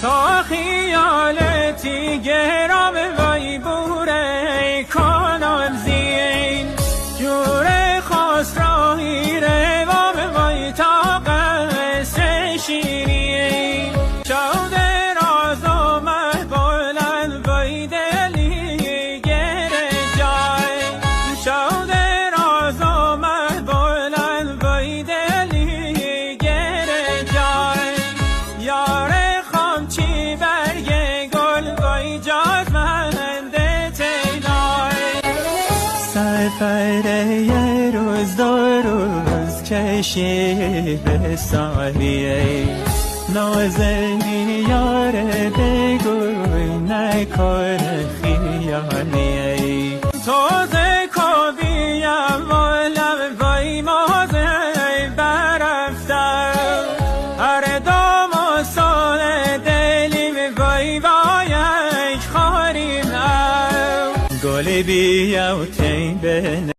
تا خیالتی گرام وای بوره کنم زین جور خاص راهی روام وای تا قصه شیرین شود راز آمد بلند وای دلی گره جای شود راز آمد بلند وای دلی گره جای یاره خامچی برگ گل وای جاز منده تینای سفر یه روز دو روز کشی به سالیه نازنین یاره بگوی نکن خیالیه تازه کابیم والم وای مازه برفتم هر دام و سال دلیم وای وایش خاریم گلی بیا و تین بنه